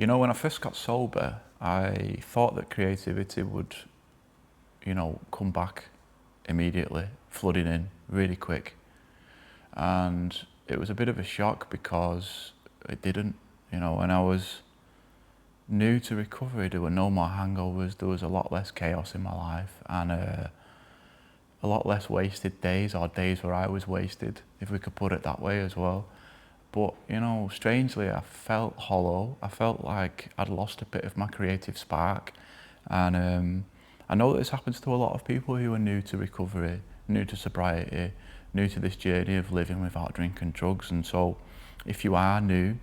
You know, when I first got sober, I thought that creativity would, come back immediately, flooding in really quick. And it was a bit of a shock because it didn't, when I was new to recovery, there were no more hangovers, there was a lot less chaos in my life, and a lot less wasted days, or days where I was wasted, if we could put it that way as well. But, strangely, I felt hollow. I felt like I'd lost a bit of my creative spark. And I know that this happens to a lot of people who are new to recovery, new to sobriety, new to this journey of living without drink and drugs. And so if you are new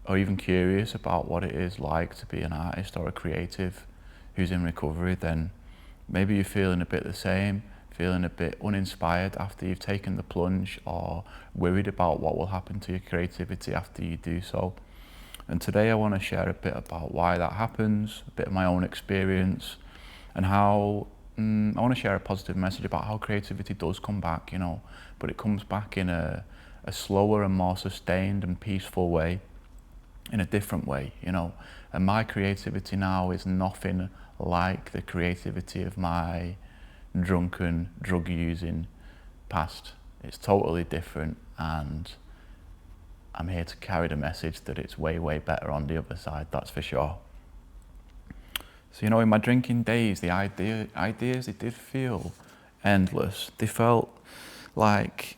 or even curious about what it is like to be an artist or a creative who's in recovery, then maybe you're feeling a bit the same, feeling a bit uninspired after you've taken the plunge, or worried about what will happen to your creativity after you do so. And today I want to share a bit about why that happens, a bit of my own experience, and how I want to share a positive message about how creativity does come back, but it comes back in a slower and more sustained and peaceful way, in a different way, And my creativity now is nothing like the creativity of my drunken, drug-using past. It's totally different, and I'm here to carry the message that it's way, way better on the other side, that's for sure. So, in my drinking days, the ideas, they did feel endless. They felt like,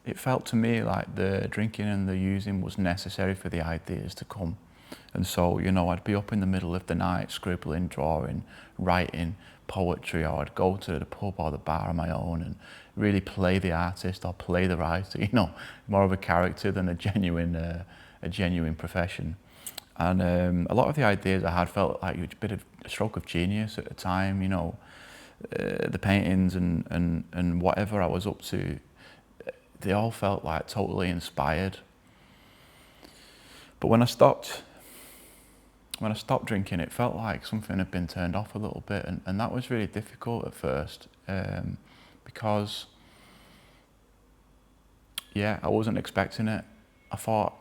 it felt to me like the drinking and the using was necessary for the ideas to come. And so, I'd be up in the middle of the night scribbling, drawing, writing poetry, or I'd go to the pub or the bar on my own and really play the artist or play the writer, more of a character than a genuine profession. And a lot of the ideas I had felt like a bit of a stroke of genius at the time, the paintings and whatever I was up to, they all felt like totally inspired. But when I stopped drinking, it felt like something had been turned off a little bit, and that was really difficult at first, because, I wasn't expecting it. I thought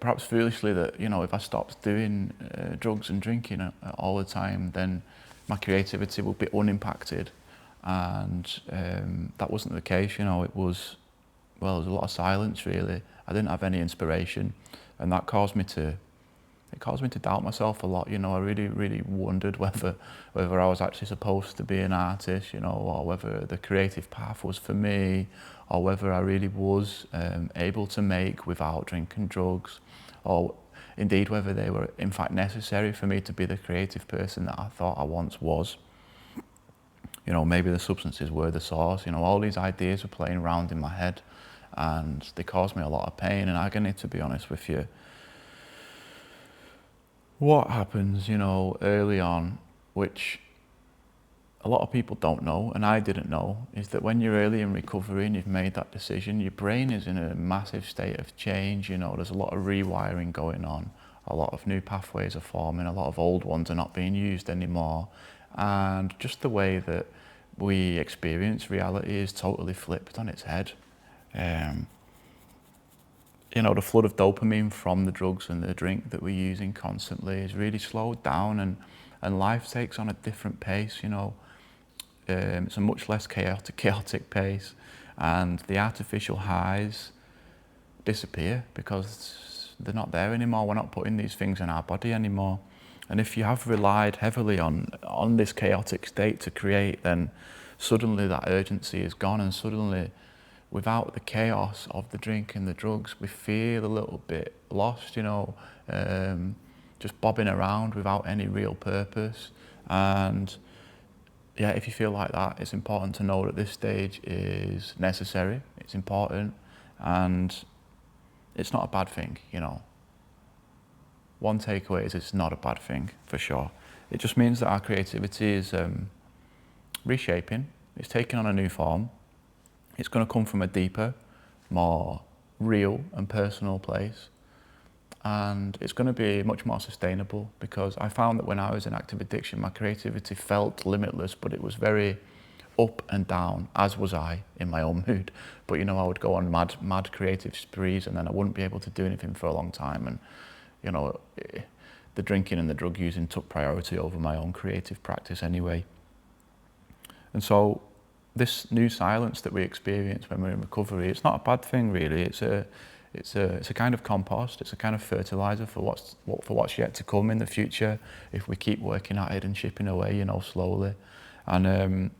perhaps foolishly that, if I stopped doing drugs and drinking all the time, then my creativity would be unimpacted, and that wasn't the case. It was, there was a lot of silence, really. I didn't have any inspiration, and that caused me to doubt myself a lot. I really, really wondered whether I was actually supposed to be an artist, or whether the creative path was for me, or whether I really was able to make without drinking drugs, or indeed whether they were in fact necessary for me to be the creative person that I thought I once was. Maybe the substances were the source. All these ideas were playing around in my head, and they caused me a lot of pain and agony, to be honest with you. What happens, early on, which a lot of people don't know, and I didn't know, is that when you're early in recovery and you've made that decision, your brain is in a massive state of change. There's a lot of rewiring going on, a lot of new pathways are forming, a lot of old ones are not being used anymore, and just the way that we experience reality is totally flipped on its head. The flood of dopamine from the drugs and the drink that we're using constantly is really slowed down, and life takes on a different pace. It's a much less chaotic pace, and the artificial highs disappear because they're not there anymore. We're not putting these things in our body anymore. And if you have relied heavily on this chaotic state to create, then suddenly that urgency is gone, and suddenly, without the chaos of the drink and the drugs, we feel a little bit lost, just bobbing around without any real purpose. And if you feel like that, it's important to know that this stage is necessary, it's important, and it's not a bad thing, One takeaway is it's not a bad thing, for sure. It just means that our creativity is reshaping, it's taking on a new form. It's going to come from a deeper, more real and personal place. And it's going to be much more sustainable, because I found that when I was in active addiction, my creativity felt limitless, but it was very, up and down, as was I in my own mood. But I would go on mad creative sprees, and then I wouldn't be able to do anything for a long time. And the drinking and the drug using took priority over my own creative practice anyway. And so this new silence that we experience when we're in recovery, it's not a bad thing really. It's a kind of compost. It's a kind of fertilizer for what's yet to come in the future if we keep working at it and chipping away, slowly. And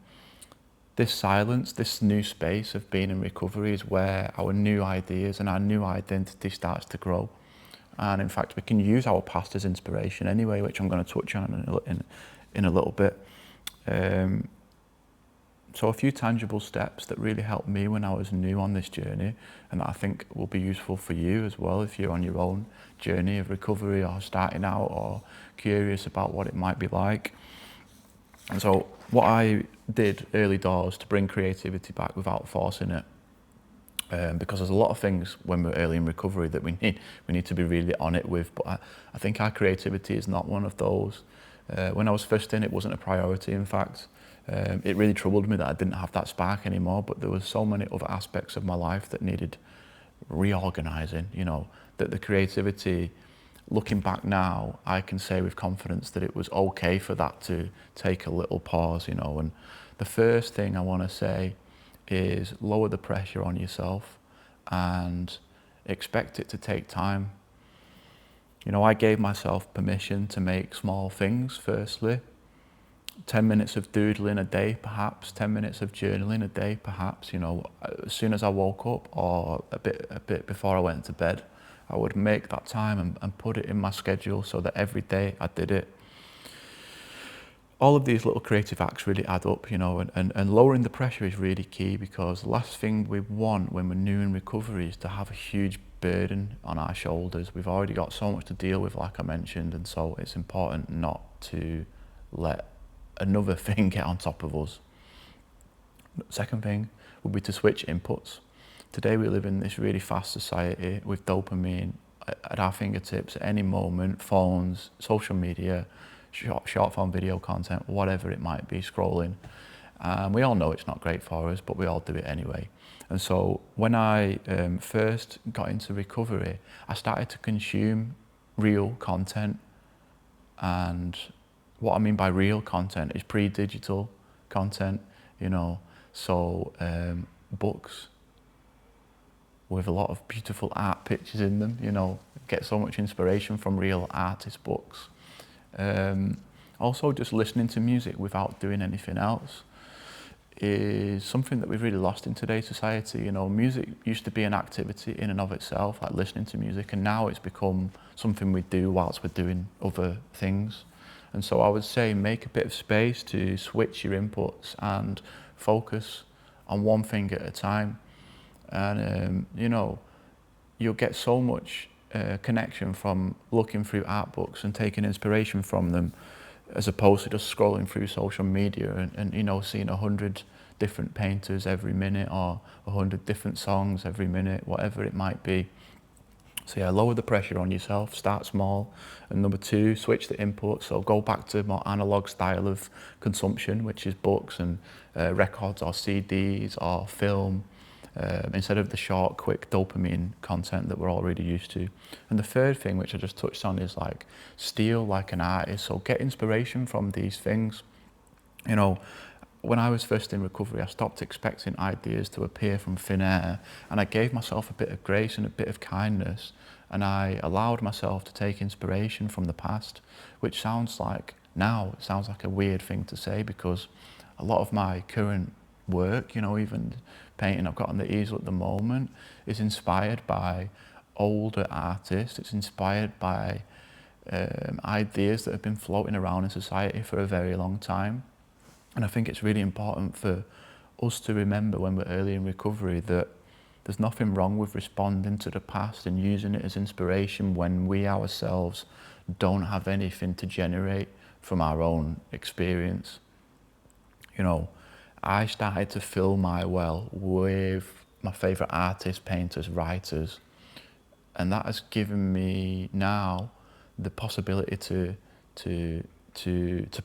this silence, this new space of being in recovery, is where our new ideas and our new identity starts to grow. And in fact, we can use our past as inspiration anyway, which I'm going to touch on in a little bit. So a few tangible steps that really helped me when I was new on this journey, and that I think will be useful for you as well if you're on your own journey of recovery or starting out or curious about what it might be like. And so what I did early doors to bring creativity back without forcing it, because there's a lot of things when we're early in recovery that we need to be really on it with, but I think our creativity is not one of those. When I was first in, it wasn't a priority, in fact. It really troubled me that I didn't have that spark anymore, but there were so many other aspects of my life that needed reorganizing, that the creativity, looking back now, I can say with confidence that it was okay for that to take a little pause, and the first thing I want to say is lower the pressure on yourself and expect it to take time. I gave myself permission to make small things firstly. 10 minutes of doodling a day, perhaps 10 minutes of journaling a day, perhaps, as soon as I woke up or a bit before I went to bed, I would make that time and put it in my schedule so that every day I did it. All of these little creative acts really add up, and lowering the pressure is really key, because the last thing we want when we're new in recovery is to have a huge burden on our shoulders. We've already got so much to deal with, like I mentioned, and so it's important not to let another thing get on top of us. Second thing would be to switch inputs. Today we live in this really fast society with dopamine at our fingertips at any moment, phones, social media, short form video content, whatever it might be, scrolling. We all know it's not great for us, but we all do it anyway. And so when I first got into recovery, I started to consume real content. And what I mean by real content is pre-digital content, so books with a lot of beautiful art pictures in them, get so much inspiration from real artist books. Also just listening to music without doing anything else is something that we've really lost in today's society. Music used to be an activity in and of itself, like listening to music, and now it's become something we do whilst we're doing other things. And so I would say make a bit of space to switch your inputs and focus on one thing at a time. And, you'll get so much connection from looking through art books and taking inspiration from them, as opposed to just scrolling through social media and seeing 100 different painters every minute or 100 different songs every minute, whatever it might be. So yeah, lower the pressure on yourself, start small. And number two, switch the input. So go back to a more analog style of consumption, which is books and records or CDs or film, instead of the short, quick dopamine content that we're already used to. And the third thing, which I just touched on, is like steal like an artist. So get inspiration from these things. When I was first in recovery, I stopped expecting ideas to appear from thin air, and I gave myself a bit of grace and a bit of kindness, and I allowed myself to take inspiration from the past, which sounds like a weird thing to say, because a lot of my current work, even painting I've got on the easel at the moment, is inspired by older artists. It's inspired by ideas that have been floating around in society for a very long time. And I think it's really important for us to remember when we're early in recovery that there's nothing wrong with responding to the past and using it as inspiration when we ourselves don't have anything to generate from our own experience. I started to fill my well with my favourite artists, painters, writers, and that has given me now the possibility to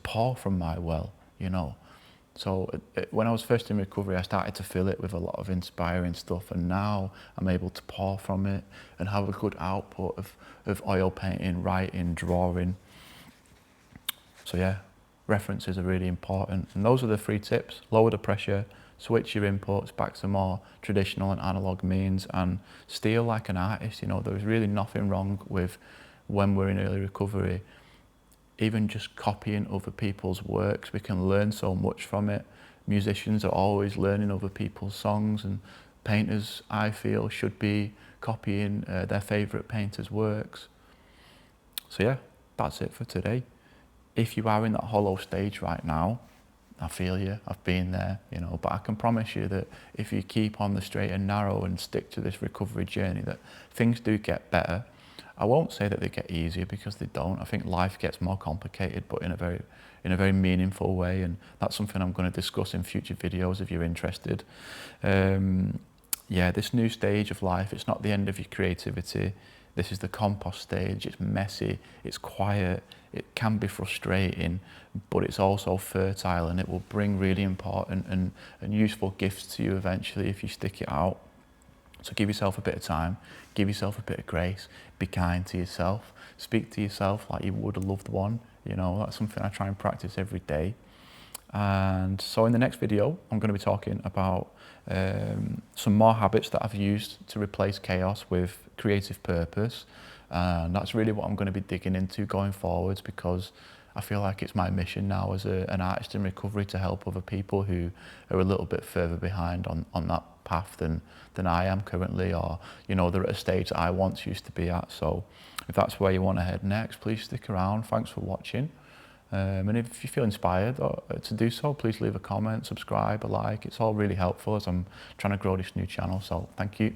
pour from my well, So when I was first in recovery, I started to fill it with a lot of inspiring stuff, and now I'm able to pour from it and have a good output of oil painting, writing, drawing. So yeah, references are really important. And those are the 3 tips. Lower the pressure, switch your inputs back to more traditional and analog means, and steal like an artist. You know, there's really nothing wrong with, when we're in early recovery, even just copying other people's works. We can learn so much from it. Musicians are always learning other people's songs, and painters, I feel, should be copying their favourite painters' works. So yeah, that's it for today. If you are in that hollow stage right now, I feel you, I've been there, you know, but I can promise you that if you keep on the straight and narrow and stick to this recovery journey, that things do get better. I won't say that they get easier, because they don't. I think life gets more complicated, but in a very meaningful way, and that's something I'm going to discuss in future videos if you're interested. Yeah, this new stage of life, it's not the end of your creativity. This is the compost stage. It's messy, it's quiet, it can be frustrating, but it's also fertile, and it will bring really important and useful gifts to you eventually if you stick it out. So give yourself a bit of time, give yourself a bit of grace, be kind to yourself, speak to yourself like you would a loved one. You know, that's something I try and practice every day. And so in the next video, I'm going to be talking about some more habits that I've used to replace chaos with creative purpose. And that's really what I'm going to be digging into going forwards, because I feel like it's my mission now as an artist in recovery to help other people who are a little bit further behind on that path than I am currently, or, you know, they're at a stage that I once used to be at. So if that's where you want to head next, please stick around. Thanks for watching. And if you feel inspired to do so, please leave a comment, subscribe, a like. It's all really helpful as I'm trying to grow this new channel. So thank you.